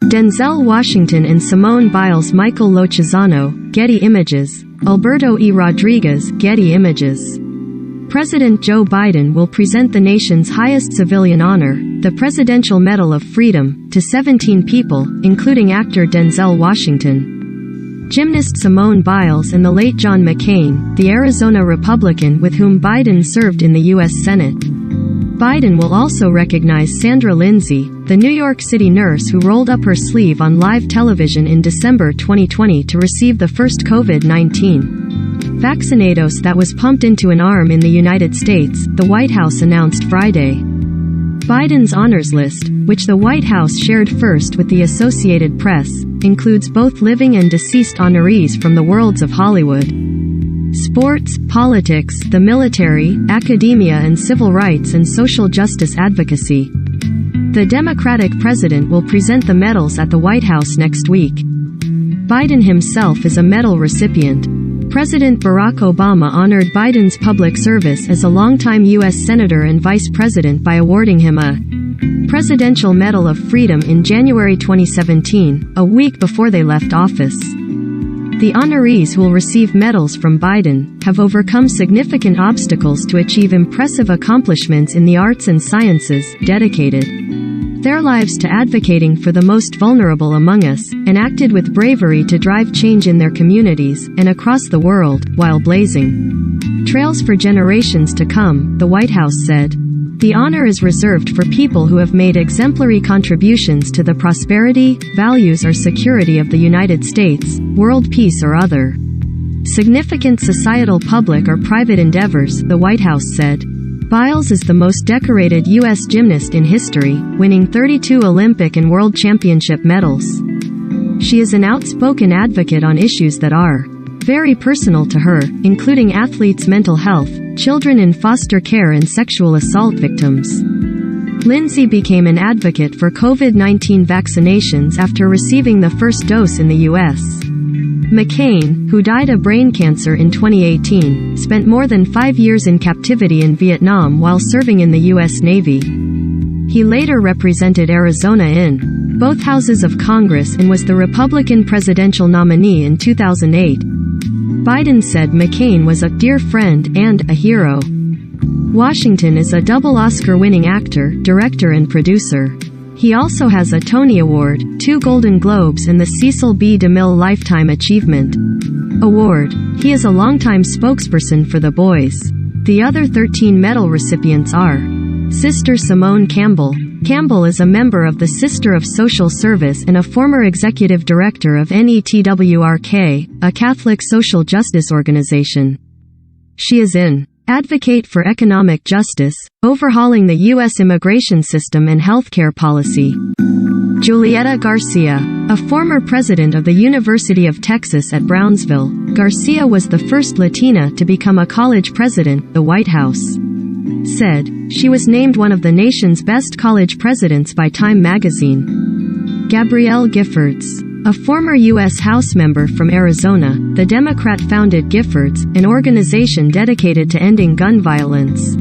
Denzel Washington and Simone Biles. Michael Lochisano, Getty Images. Alberto E. Rodriguez, Getty Images. President Joe Biden will present the nation's highest civilian honor, the Presidential Medal of Freedom, to 17 people, including actor Denzel Washington, gymnast Simone Biles and the late John McCain, the Arizona Republican with whom Biden served in the U.S. Senate. Biden will also recognize Sandra Lindsay, the New York City nurse who rolled up her sleeve on live television in December 2020 to receive the first COVID-19 vaccinados that was pumped into an arm in the United States, the White House announced Friday. Biden's honors list, which the White House shared first with the Associated Press, includes both living and deceased honorees from the worlds of Hollywood, sports, politics, the military, academia and civil rights and social justice advocacy. The Democratic president will present the medals at the White House next week. Biden himself is a medal recipient. President Barack Obama honored Biden's public service as a longtime U.S. Senator and Vice President by awarding him a Presidential Medal of Freedom in January 2017, a week before they left office. The honorees who will receive medals from Biden have overcome significant obstacles to achieve impressive accomplishments in the arts and sciences, dedicated their lives to advocating for the most vulnerable among us, and acted with bravery to drive change in their communities and across the world, while blazing trails for generations to come, the White House said. The honor is reserved for people who have made exemplary contributions to the prosperity, values or security of the United States, world peace or other significant societal public or private endeavors, the White House said. Biles is the most decorated U.S. gymnast in history, winning 32 Olympic and World Championship medals. She is an outspoken advocate on issues that are very personal to her, including athletes' mental health, children in foster care and sexual assault victims. Lindsay became an advocate for COVID-19 vaccinations after receiving the first dose in the U.S. McCain, who died of brain cancer in 2018, spent more than 5 years in captivity in Vietnam while serving in the U.S. Navy. He later represented Arizona in both houses of Congress and was the Republican presidential nominee in 2008. Biden said McCain was a dear friend and a hero. Washington is a double Oscar-winning actor, director and producer. He also has a Tony Award, 2 Golden Globes and the Cecil B. DeMille Lifetime Achievement Award. He is a longtime spokesperson for the boys. The other 13 medal recipients are Sister Simone Campbell. Campbell is a member of the Sister of Social Service and a former executive director of NETWRK, a Catholic social justice organization. She is an advocate for economic justice, overhauling the U.S. immigration system and healthcare policy. Julieta Garcia, a former president of the University of Texas at Brownsville, Garcia was the first Latina to become a college president, the White House said. She was named one of the nation's best college presidents by Time magazine. Gabrielle Giffords, a former U.S. House member from Arizona, the Democrat founded Giffords, an organization dedicated to ending gun violence.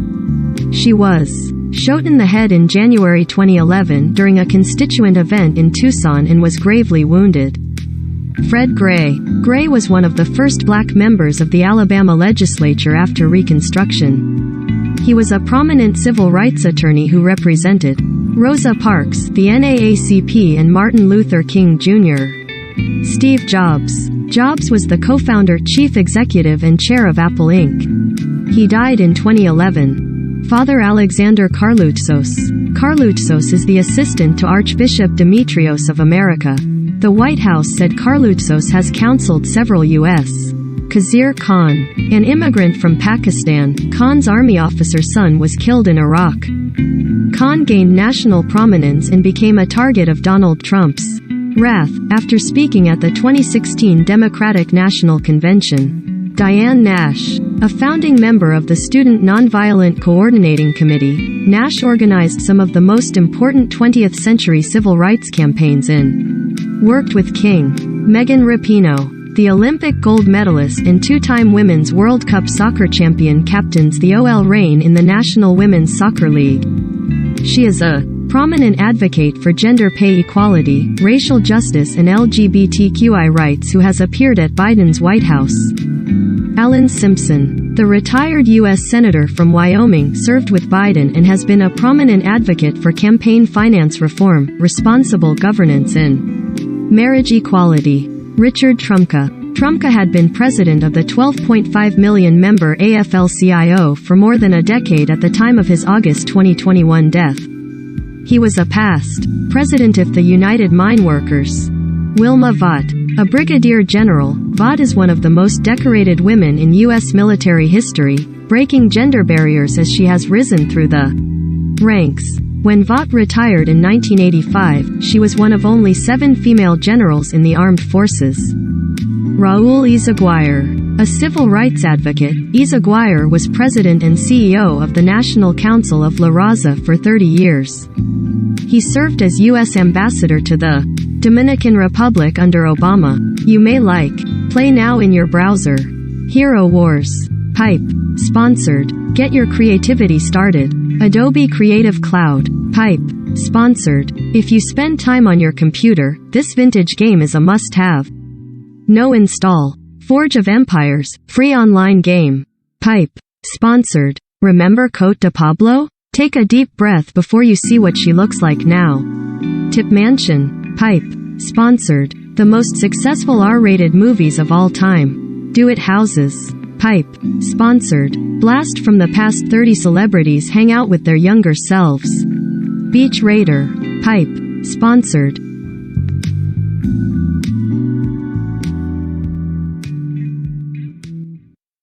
She was shot in the head in January 2011 during a constituent event in Tucson and was gravely wounded. Fred Gray. Gray was one of the first black members of the Alabama legislature after Reconstruction. He was a prominent civil rights attorney who represented Rosa Parks, the NAACP and Martin Luther King Jr. Steve Jobs. Jobs was the co-founder, chief executive and chair of Apple Inc. He died in 2011. Father Alexander Karloutzos. Karloutzos is the assistant to Archbishop Demetrios of America. The White House said Karloutzos has counseled several U.S. Khazir Khan, an immigrant from Pakistan, Khan's army officer's son was killed in Iraq. Khan gained national prominence and became a target of Donald Trump's wrath after speaking at the 2016 Democratic National Convention. Diane Nash, a founding member of the Student Nonviolent Coordinating Committee, Nash organized some of the most important 20th century civil rights campaigns and worked with King. Megan Rapinoe, the Olympic gold medalist and 2-time Women's World Cup soccer champion, captains the OL Reign in the National Women's Soccer League. She is a Prominent advocate for gender pay equality, racial justice and LGBTQI rights who has appeared at Biden's White House. Alan Simpson, the retired U.S. Senator from Wyoming, served with Biden and has been a prominent advocate for campaign finance reform, responsible governance and marriage equality. Richard Trumka. Trumka had been president of the 12.5 million member AFL-CIO for more than a decade at the time of his August 2021 death. He was a past president of the United Mine Workers. Wilma Vaught. A brigadier general, Vaught is one of the most decorated women in U.S. military history, breaking gender barriers as she has risen through the ranks. When Vaught retired in 1985, she was one of only 7 female generals in the armed forces. Raul Izaguirre. A civil rights advocate, Izaguirre was president and CEO of the National Council of La Raza for 30 years. He served as U.S. ambassador to the Dominican Republic under Obama. You may like. Play now in your browser. Hero Wars. Pipe. Sponsored. Get your creativity started. Adobe Creative Cloud. Pipe. Sponsored. If you spend time on your computer, this vintage game is a must-have. No install. Forge of Empires, free online game. Pipe. Sponsored. Remember Cote de Pablo? Take a deep breath before you see what she looks like now. Tip Mansion. Pipe. Sponsored. The most successful R-rated movies of all time. Do It Houses. Pipe. Sponsored. Blast from the past 30 celebrities hang out with their younger selves. Beach Raider. Pipe. Sponsored.